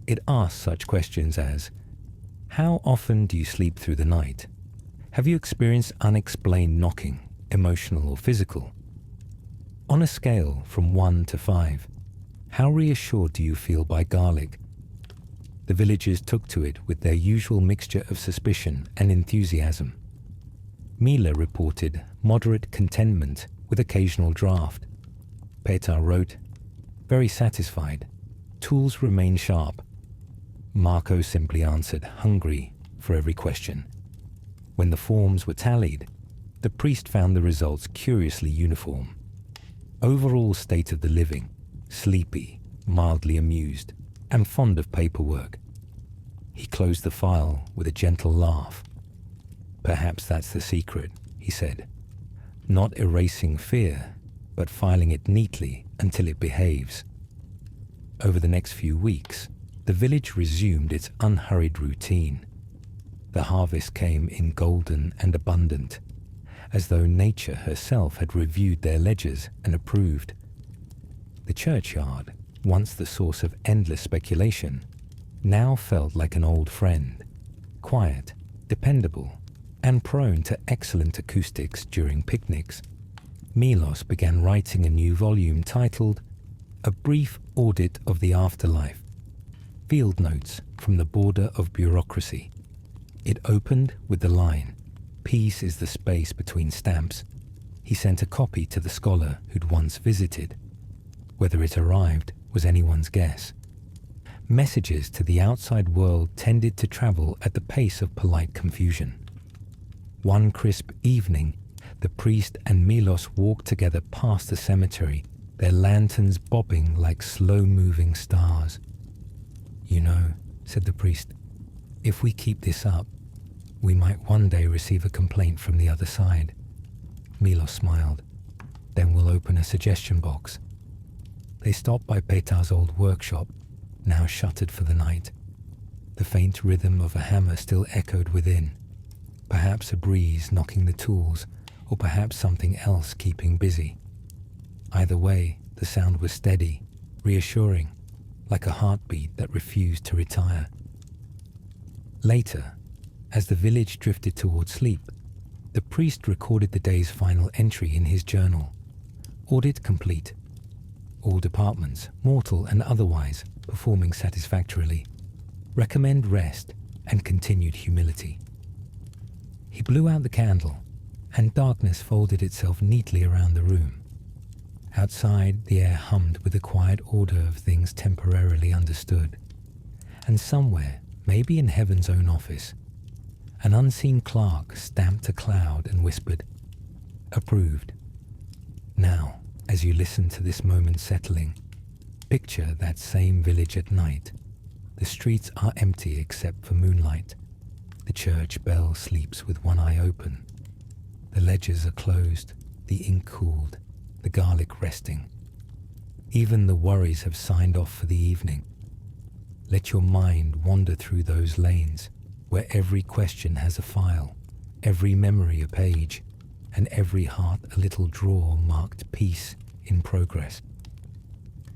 Speaker 1: It asked such questions as, how often do you sleep through the night? Have you experienced unexplained knocking, emotional or physical? On a scale from 1 to 5, how reassured do you feel by garlic The villagers took to it with their usual mixture of suspicion and enthusiasm. Mila reported moderate contentment with occasional draft. Petar wrote, "Very satisfied. Tools remain sharp." Marco simply answered, "Hungry," for every question. When the forms were tallied, the priest found the results curiously uniform. Overall state of the living: sleepy, mildly amused, and fond of paperwork. He closed the file with a gentle laugh. "Perhaps that's the secret," he said. "Not erasing fear, but filing it neatly until it behaves." Over the next few weeks, the village resumed its unhurried routine. The harvest came in golden and abundant, as though nature herself had reviewed their ledgers and approved. The churchyard, once the source of endless speculation, now felt like an old friend, quiet, dependable, and prone to excellent acoustics during picnics. Milos began writing a new volume titled A Brief Audit of the Afterlife, Field Notes from the Border of Bureaucracy. It opened with the line, "Peace is the space between stamps." He sent a copy to the scholar who'd once visited. Whether it arrived was anyone's guess. Messages to the outside world tended to travel at the pace of polite confusion. One crisp evening, the priest and Milos walked together past the cemetery, their lanterns bobbing like slow-moving stars. "You know," said the priest, "if we keep this up, we might one day receive a complaint from the other side." Milos smiled. "Then we'll open a suggestion box." They stopped by Petar's old workshop, now shuttered for the night. The faint rhythm of a hammer still echoed within. Perhaps a breeze knocking the tools, or perhaps something else keeping busy. Either way, the sound was steady, reassuring, like a heartbeat that refused to retire. Later, as the village drifted toward sleep, the priest recorded the day's final entry in his journal. Audit complete. All departments, mortal and otherwise, performing satisfactorily. Recommend rest and continued humility. He blew out the candle, and darkness folded itself neatly around the room. Outside, the air hummed with the quiet order of things temporarily understood. And somewhere, maybe in heaven's own office, an unseen clerk stamped a cloud and whispered, "Approved." Now, as you listen to this moment settling, picture that same village at night. The streets are empty except for moonlight. The church bell sleeps with one eye open. The ledgers are closed, the ink cooled, the garlic resting. Even the worries have signed off for the evening. Let your mind wander through those lanes where every question has a file, every memory a page, and every heart a little drawer marked peace in progress.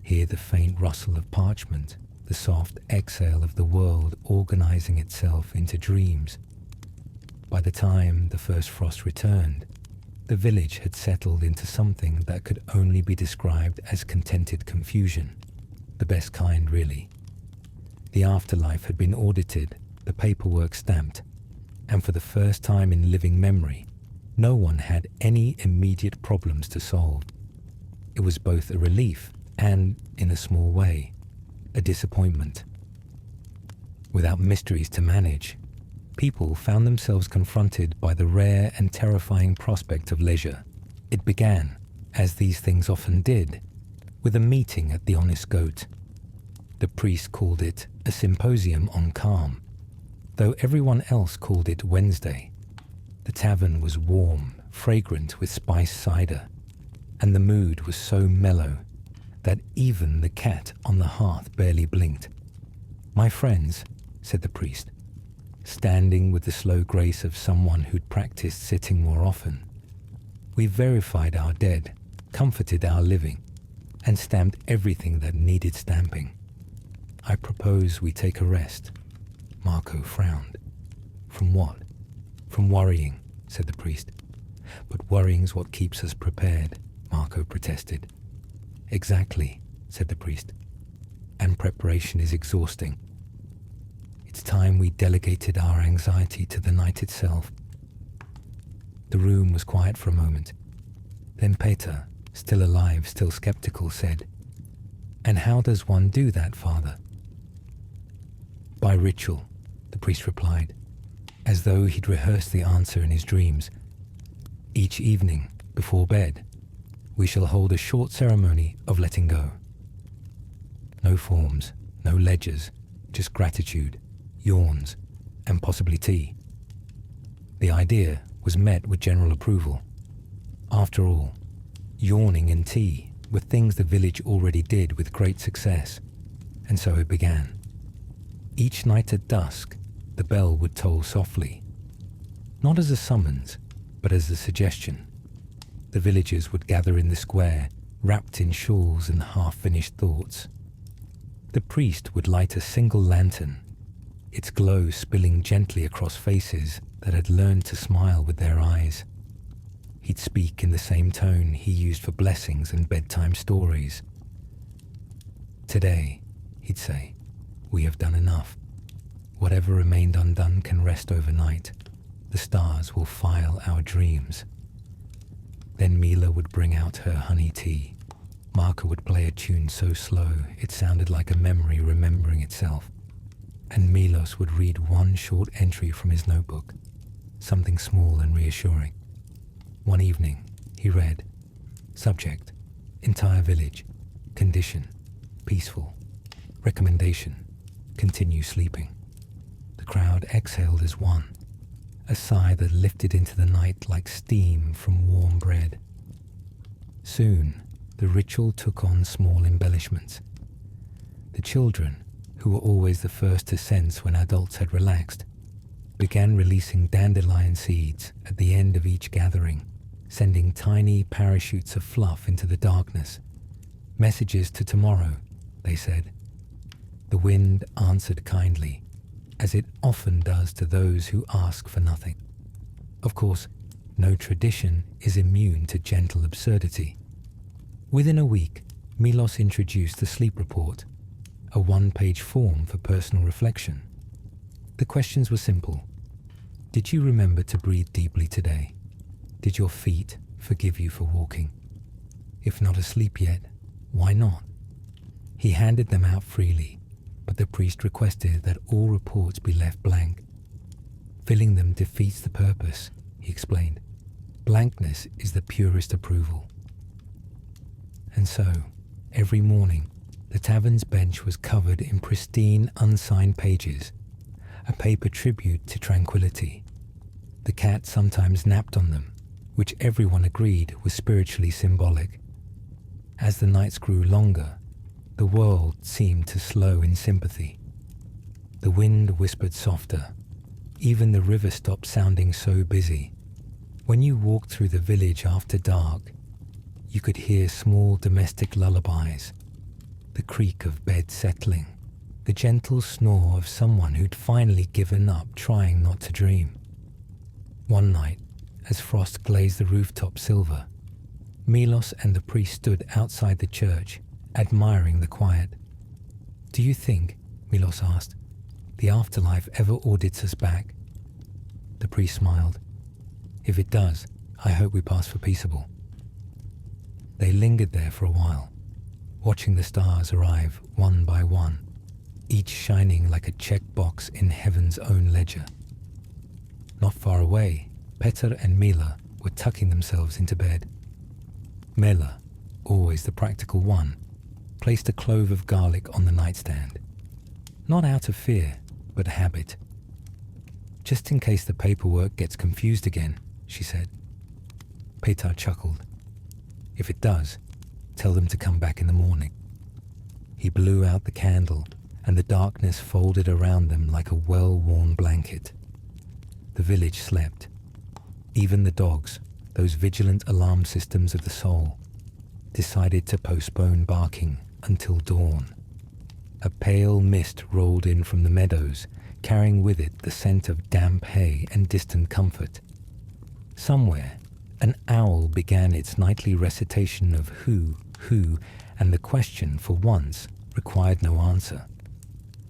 Speaker 1: Hear the faint rustle of parchment, the soft exhale of the world organizing itself into dreams. By the time the first frost returned, the village had settled into something that could only be described as contented confusion, the best kind, really. The afterlife had been audited, the paperwork stamped, and for the first time in living memory, no one had any immediate problems to solve. It was both a relief and, in a small way, a disappointment. Without mysteries to manage, people found themselves confronted by the rare and terrifying prospect of leisure. It began, as these things often did, with a meeting at the Honest Goat. The priest called it a symposium on calm, though everyone else called it Wednesday. The tavern was warm, fragrant with spiced cider, and the mood was so mellow that even the cat on the hearth barely blinked. "My friends," said the priest, standing with the slow grace of someone who'd practiced sitting more often, "we've verified our dead, comforted our living, and stamped everything that needed stamping. I propose we take a rest." Marco frowned. "From what?" "From worrying," said the priest. "But worrying's what keeps us prepared," Marco protested. "Exactly," said the priest. "And preparation is exhausting." It's time we delegated our anxiety to the night itself. The room was quiet for a moment. Then Peter, still alive, still skeptical, said, "And how does one do that, Father?" "By ritual," the priest replied, as though he'd rehearsed the answer in his dreams. "Each evening, before bed, we shall hold a short ceremony of letting go. No forms, no ledgers, just gratitude, yawns, and possibly tea." The idea was met with general approval. After all, yawning and tea were things the village already did with great success, and so it began. Each night at dusk, the bell would toll softly, not as a summons, but as a suggestion. The villagers would gather in the square, wrapped in shawls and half-finished thoughts. The priest would light a single lantern, its glow spilling gently across faces that had learned to smile with their eyes. He'd speak in the same tone he used for blessings and bedtime stories. "Today," he'd say, "we have done enough. Whatever remained undone can rest overnight. The stars will file our dreams." Then Mila would bring out her honey tea. Marka would play a tune so slow it sounded like a memory remembering itself. And Milos would read one short entry from his notebook, something small and reassuring. One evening, he read, "Subject, entire village. Condition, peaceful. Recommendation, continue sleeping." The crowd exhaled as one, a sigh that lifted into the night like steam from warm bread. Soon, the ritual took on small embellishments. The children, who were always the first to sense when adults had relaxed, began releasing dandelion seeds at the end of each gathering, sending tiny parachutes of fluff into the darkness. "Messages to tomorrow," they said. The wind answered kindly, as it often does to those who ask for nothing. Of course, no tradition is immune to gentle absurdity. Within a week, Milos introduced the sleep report, a one-page form for personal reflection. The questions were simple. Did you remember to breathe deeply today? Did your feet forgive you for walking? If not asleep yet, why not? He handed them out freely, but the priest requested that all reports be left blank. Filling them defeats the purpose, he explained. Blankness is the purest approval. And so, every morning, the tavern's bench was covered in pristine, unsigned pages, a paper tribute to tranquility. The cat sometimes napped on them, which everyone agreed was spiritually symbolic. As the nights grew longer, the world seemed to slow in sympathy. The wind whispered softer. Even the river stopped sounding so busy. When you walked through the village after dark, you could hear small domestic lullabies, the creak of beds settling, the gentle snore of someone who'd finally given up trying not to dream. One night, as frost glazed the rooftop silver, Milos and the priest stood outside the church, admiring the quiet. "Do you think," Milos asked, "the afterlife ever audits us back?" The priest smiled. "If it does, I hope we pass for peaceable." They lingered there for a while, watching the stars arrive one by one, each shining like a checkbox in heaven's own ledger. Not far away, Peter and Mila were tucking themselves into bed. Mela, always the practical one, placed a clove of garlic on the nightstand. Not out of fear, but habit. "Just in case the paperwork gets confused again," she said. Peter chuckled. "If it does, tell them to come back in the morning." He blew out the candle, and the darkness folded around them like a well-worn blanket. The village slept. Even the dogs, those vigilant alarm systems of the soul, decided to postpone barking until dawn. A pale mist rolled in from the meadows, carrying with it the scent of damp hay and distant comfort. Somewhere, an owl began its nightly recitation of who, and the question, for once, required no answer.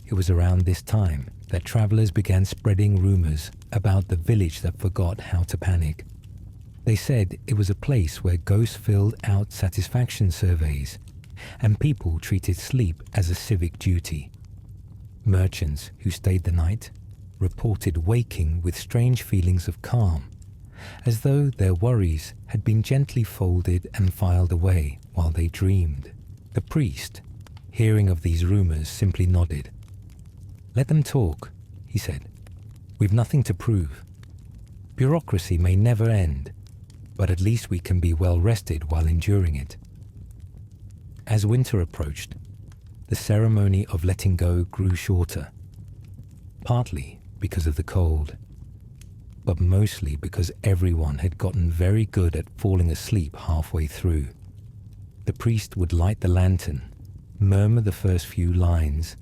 Speaker 1: It was around this time that travelers began spreading rumors about the village that forgot how to panic. They said it was a place where ghosts filled out satisfaction surveys and people treated sleep as a civic duty. Merchants who stayed the night reported waking with strange feelings of calm, as though their worries had been gently folded and filed away while they dreamed. The priest, hearing of these rumors, simply nodded. "Let them talk," he said. "We've nothing to prove. Bureaucracy may never end, but at least we can be well rested while enduring it." As winter approached, the ceremony of letting go grew shorter, partly because of the cold, but mostly because everyone had gotten very good at falling asleep halfway through. The priest would light the lantern, murmur the first few lines,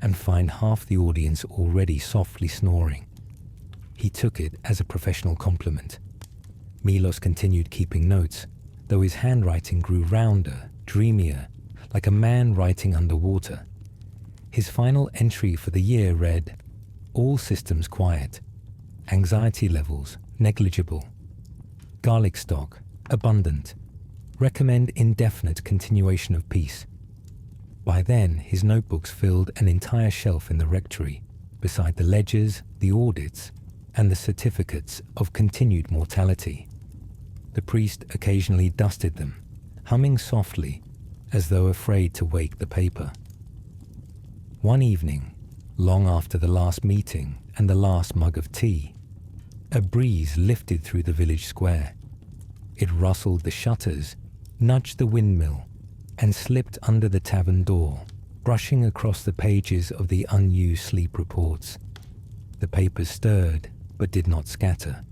Speaker 1: and find half the audience already softly snoring. He took it as a professional compliment. Milos continued keeping notes, though his handwriting grew rounder, dreamier, like a man writing underwater. His final entry for the year read, "All systems quiet. Anxiety levels negligible. Garlic stock abundant. Recommend indefinite continuation of peace." By then, his notebooks filled an entire shelf in the rectory, beside the ledgers, the audits, and the certificates of continued mortality. The priest occasionally dusted them, humming softly, as though afraid to wake the paper. One evening, long after the last meeting and the last mug of tea, a breeze lifted through the village square. It rustled the shutters, nudged the windmill, and slipped under the tavern door, brushing across the pages of the unused sleep reports. The papers stirred, but did not scatter.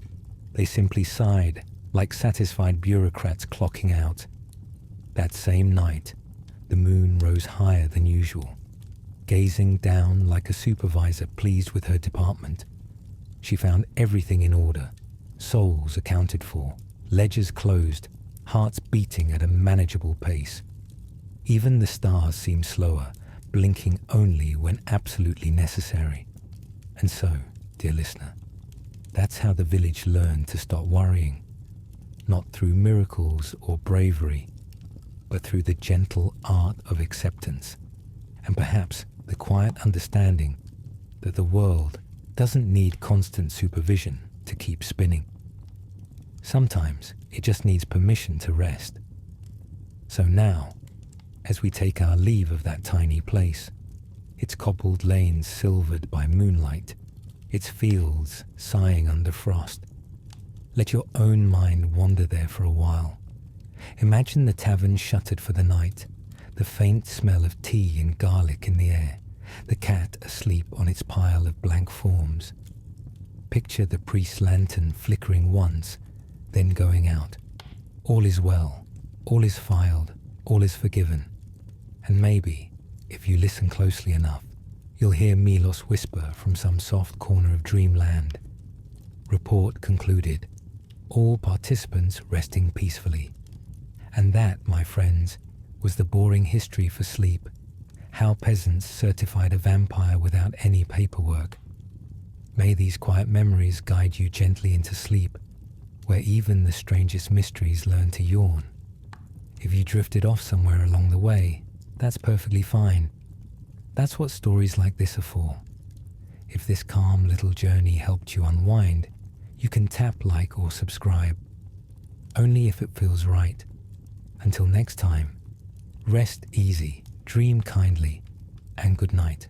Speaker 1: They simply sighed, like satisfied bureaucrats clocking out. That same night, the moon rose higher than usual, gazing down like a supervisor pleased with her department. She found everything in order, souls accounted for, ledgers closed, hearts beating at a manageable pace. Even the stars seemed slower, blinking only when absolutely necessary. And so, dear listener, that's how the village learned to stop worrying, not through miracles or bravery, but through the gentle art of acceptance, and perhaps the quiet understanding that the world doesn't need constant supervision to keep spinning. Sometimes it just needs permission to rest. So now, as we take our leave of that tiny place, its cobbled lanes silvered by moonlight, its fields sighing under frost, let your own mind wander there for a while. Imagine the tavern shuttered for the night, the faint smell of tea and garlic in the air, the cat asleep on its pile of blank forms. Picture the priest's lantern flickering once, then going out. All is well, all is filed, all is forgiven. And maybe, if you listen closely enough, you'll hear Milos whisper from some soft corner of dreamland. Report concluded. All participants resting peacefully. And that, my friends, was the boring history for sleep. How peasants certified a vampire without any paperwork. May these quiet memories guide you gently into sleep, where even the strangest mysteries learn to yawn. If you drifted off somewhere along the way, that's perfectly fine. That's what stories like this are for. If this calm little journey helped you unwind, you can tap like or subscribe. Only if it feels right. Until next time, rest easy, dream kindly, and good night.